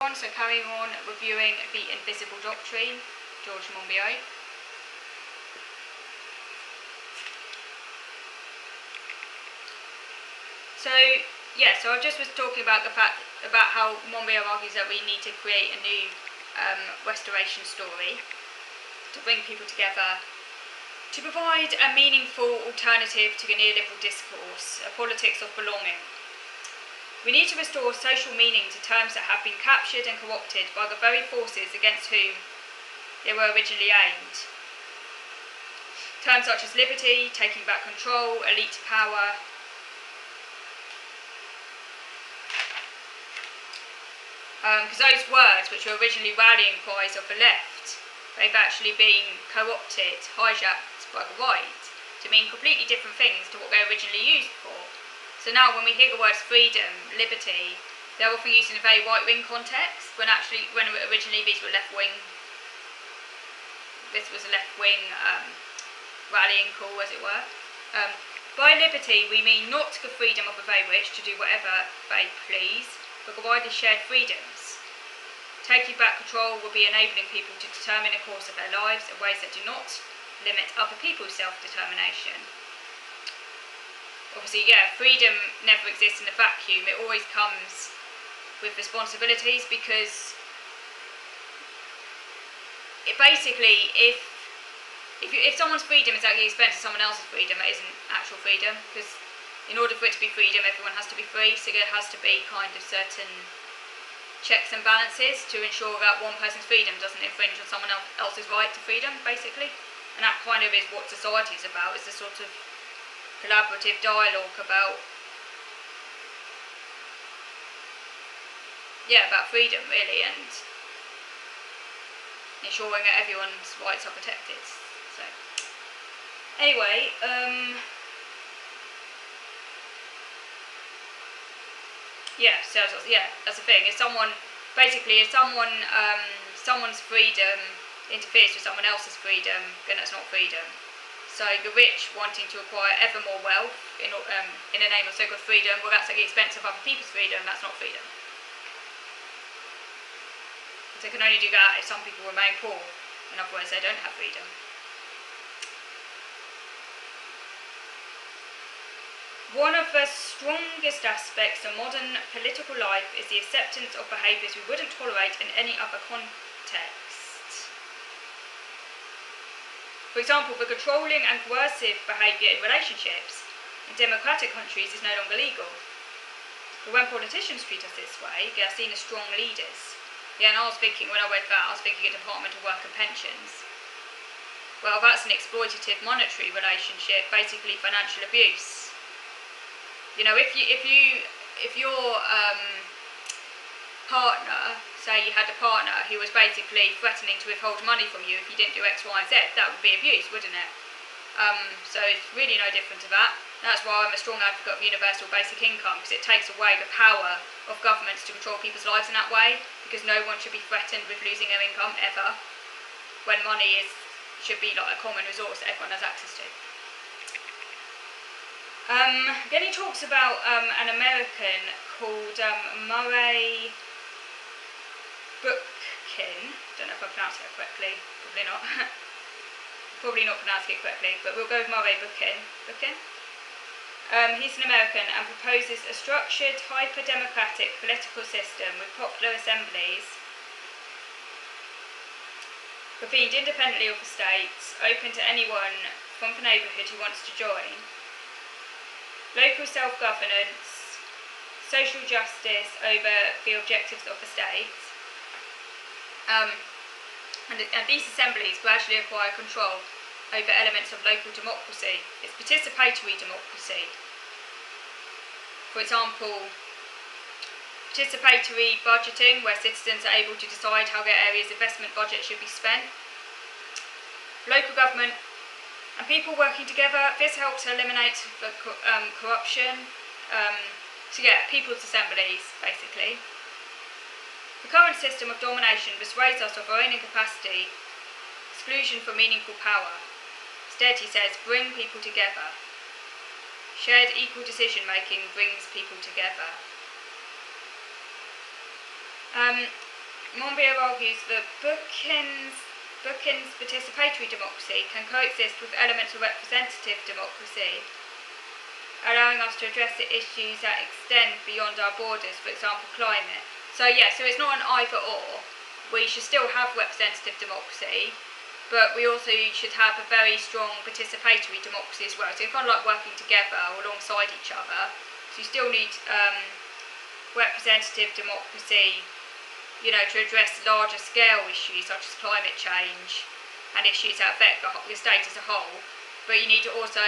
So carrying on reviewing the Invisible Doctrine, George Monbiot. So I just was talking about about how Monbiot argues that we need to create a new restoration story to bring people together, to provide a meaningful alternative to the neoliberal discourse, a politics of belonging. We need to restore social meaning to terms that have been captured and co-opted by the very forces against whom they were originally aimed. Terms such as liberty, taking back control, elite power. Because those words, which were originally rallying cries of the left, they've actually been co-opted, hijacked by the right to mean completely different things to what they were originally used for. So now when we hear the words freedom, liberty, they're often used in a very right-wing context, when originally these were left-wing, this was a left-wing rallying call, as it were. By liberty, we mean not the freedom of the very rich to do whatever they please, but the widely shared freedoms. Taking back control will be enabling people to determine the course of their lives in ways that do not limit other people's self-determination. Obviously, freedom never exists in a vacuum. It always comes with responsibilities, because it basically, if someone's freedom is at the expense of someone else's freedom, it isn't actual freedom, because in order for it to be freedom, everyone has to be free, so there has to be kind of certain checks and balances to ensure that one person's freedom doesn't infringe on someone else's right to freedom, basically. And that kind of is what society is about, is the sort of collaborative dialogue about freedom, really, and ensuring that everyone's rights are protected. So anyway, that's the thing. If someone's freedom interferes with someone else's freedom, then that's not freedom. So the rich wanting to acquire ever more wealth in the name of so-called freedom, well, that's at the expense of other people's freedom. That's not freedom. They can only do that if some people remain poor. In other words, they don't have freedom. One of the strongest aspects of modern political life is the acceptance of behaviours we wouldn't tolerate in any other context. For example, the controlling and coercive behaviour in relationships in democratic countries is no longer legal. But when politicians treat us this way, they are seen as strong leaders. And I was thinking, when I read that, I was thinking of Department of Work and Pensions. Well, that's an exploitative monetary relationship, basically financial abuse. You know, if your partner, say you had a partner who was basically threatening to withhold money from you if you didn't do X, Y, and Z, that would be abuse, wouldn't it? So it's really no different to that. That's why I'm a strong advocate of universal basic income, because it takes away the power of governments to control people's lives in that way, because no one should be threatened with losing their income ever, when money should be like a common resource that everyone has access to. Then he talks about an American called Murray Bookchin. Don't know if I pronounced that correctly. Probably not. Probably not pronouncing it correctly, but we'll go with Murray Bookchin. He's an American and proposes a structured, hyper-democratic political system with popular assemblies convened independently of the state, open to anyone from the neighbourhood who wants to join. Local self-governance, social justice over the objectives of the state, and these assemblies gradually acquire control over elements of local democracy. It's participatory democracy. For example, participatory budgeting, where citizens are able to decide how their area's investment budget should be spent. Local government and people working together, this helps eliminate corruption. People's assemblies, basically. The current system of domination persuades us of our own incapacity, exclusion from meaningful power. Instead, he says, bring people together. Shared equal decision-making brings people together. Monbiot argues that Bookins participatory democracy can coexist with elements of representative democracy, allowing us to address the issues that extend beyond our borders, for example, climate. So it's not an either or. We should still have representative democracy, but we also should have a very strong participatory democracy as well. So you're kind of like working together alongside each other. So you still need representative democracy, to address larger scale issues such as climate change and issues that affect the state as a whole. But you need to also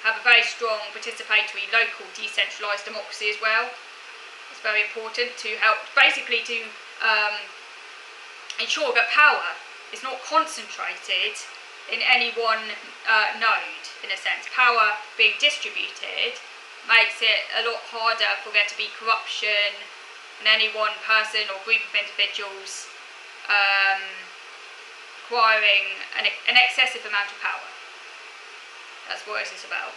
have a very strong participatory local decentralised democracy as well. It's very important to help, basically to ensure that power is not concentrated in any one node, in a sense. Power being distributed makes it a lot harder for there to be corruption and any one person or group of individuals acquiring an excessive amount of power. That's what this is about.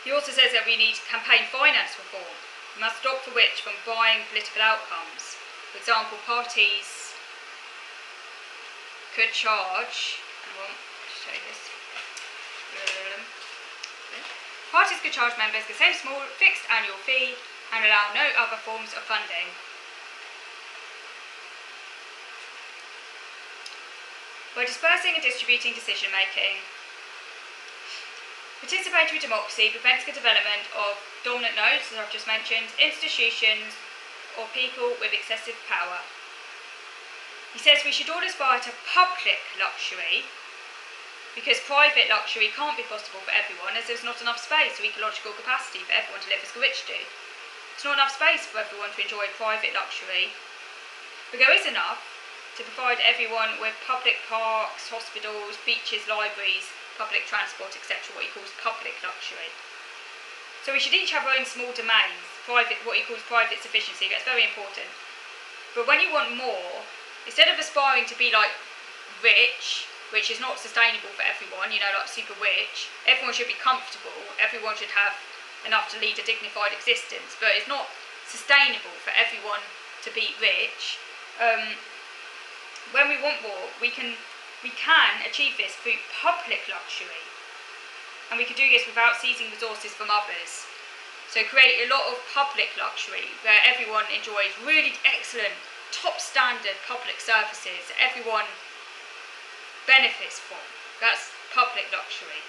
He also says that we need campaign finance reform. We must stop the rich from buying political outcomes. For example, parties could charge, parties could charge members the same small fixed annual fee and allow no other forms of funding. By dispersing and distributing decision making, participatory democracy prevents the development of dominant nodes, as I've just mentioned, institutions, or people with excessive power. He says we should all aspire to public luxury, because private luxury can't be possible for everyone, as there's not enough space or ecological capacity for everyone to live as the rich do. There's not enough space for everyone to enjoy private luxury, but there is enough to provide everyone with public parks, hospitals, beaches, libraries, public transport, etc., what he calls public luxury. So we should each have our own small domains, private, what he calls private sufficiency. That's very important. But when you want more, instead of aspiring to be like rich, which is not sustainable for everyone, like super rich, everyone should be comfortable, everyone should have enough to lead a dignified existence, but it's not sustainable for everyone to be rich. When we want more, we can achieve this through public luxury, and we can do this without seizing resources from others. So create a lot of public luxury where everyone enjoys really excellent, top standard public services that everyone benefits from. That's public luxury.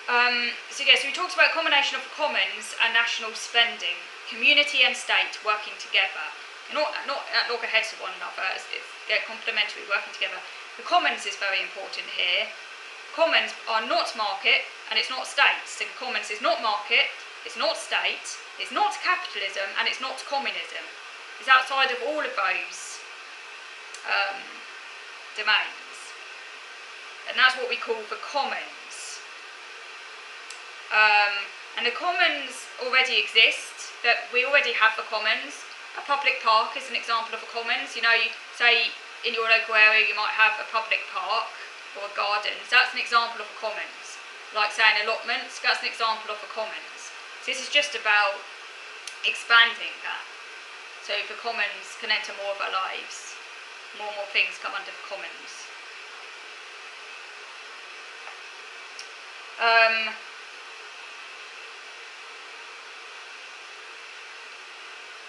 So we talked about a combination of the commons and national spending, community and state working together. Not loggerheads of one another, they're complementary, working together. The commons is very important here. Commons are not market and it's not state. So the commons is not market, it's not state, it's not capitalism, and it's not communism. It's outside of all of those domains. And that's what we call the commons. And the commons already exist, that we already have the commons. A public park is an example of a commons. You say in your local area you might have a public park or gardens. That's an example of a commons. Like saying allotments, that's an example of a commons. So this is just about expanding that. So the commons can enter more of our lives. More and more things come under the commons.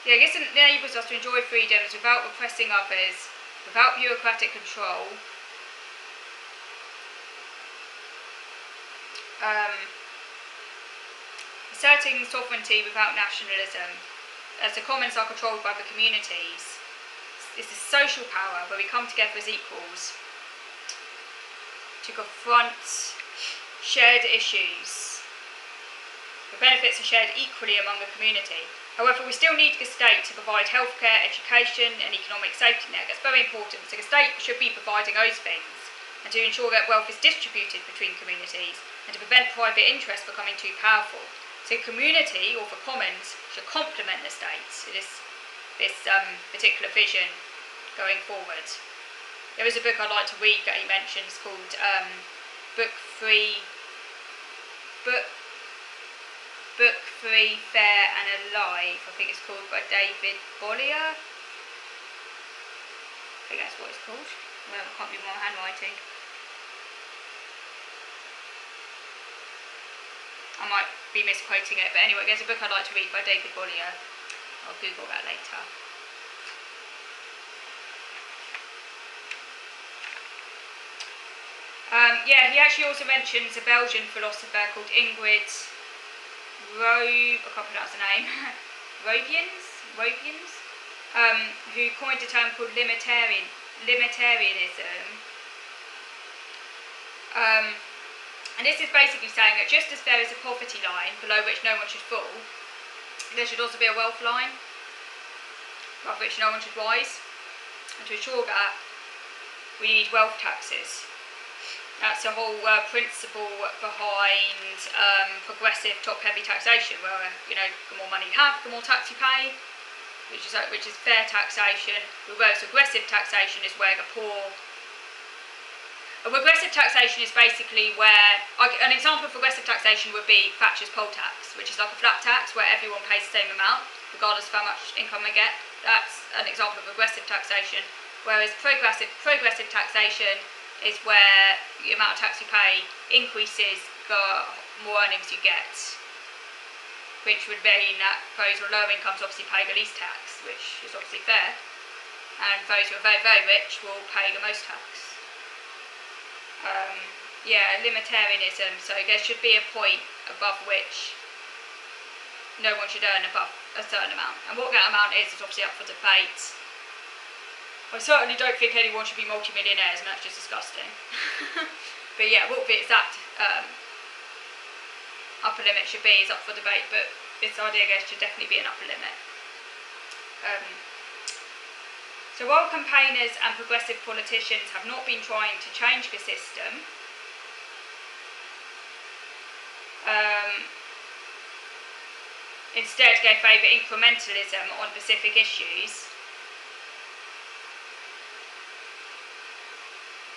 This enables us to enjoy freedoms without repressing others, without bureaucratic control. Asserting sovereignty without nationalism, as the commons are controlled by the communities. It's the social power where we come together as equals to confront shared issues. The benefits are shared equally among the community. However, we still need the state to provide healthcare, education and economic safety net. That's very important. So the state should be providing those things, and to ensure that wealth is distributed between communities, and to prevent private interests becoming too powerful. So community, or the commons, should complement the state in this particular vision going forward. There is a book I'd like to read that he mentions called Book book Free, Fair and Alive, I think it's called, by David Bollier. I think that's what it's called. Well, I can't read my handwriting. I might be misquoting it, but anyway, there's a book I'd like to read by David Bollier. I'll Google that later. Yeah, he actually also mentions a Belgian philosopher called Ingrid I can't pronounce the name, Robians, who coined a term called libertarianism. And this is basically saying that just as there is a poverty line below which no one should fall, there should also be a wealth line above which no one should rise. And to ensure that, we need wealth taxes. That's the whole principle behind progressive top-heavy taxation, where the more money you have, the more tax you pay, which is fair taxation. Whereas regressive taxation is where the poor. A regressive taxation is basically where an example of regressive taxation would be Thatcher's poll tax, which is like a flat tax where everyone pays the same amount regardless of how much income they get. That's an example of regressive taxation. Whereas progressive taxation is where the amount of tax you pay increases the more earnings you get, which would mean that those with lower incomes obviously pay the least tax, which is obviously fair, and those who are very, very rich will pay the most tax. Libertarianism, so there should be a point above which no one should earn above a certain amount, and what that amount is obviously up for debate. I certainly don't think anyone should be multi-millionaires, and that's just disgusting. But yeah, what the exact upper limit should be is up for debate, but this idea there should definitely be an upper limit. So while campaigners and progressive politicians have not been trying to change the system, instead they favour incrementalism on specific issues,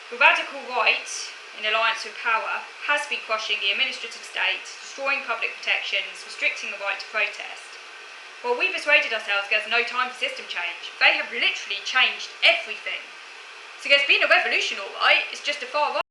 the radical right, in alliance with power, has been crushing the administrative state, destroying public protections, restricting the right to protest. While we persuaded ourselves there's no time for system change, they have literally changed everything. So there's been a revolution, alright, it's just a far right.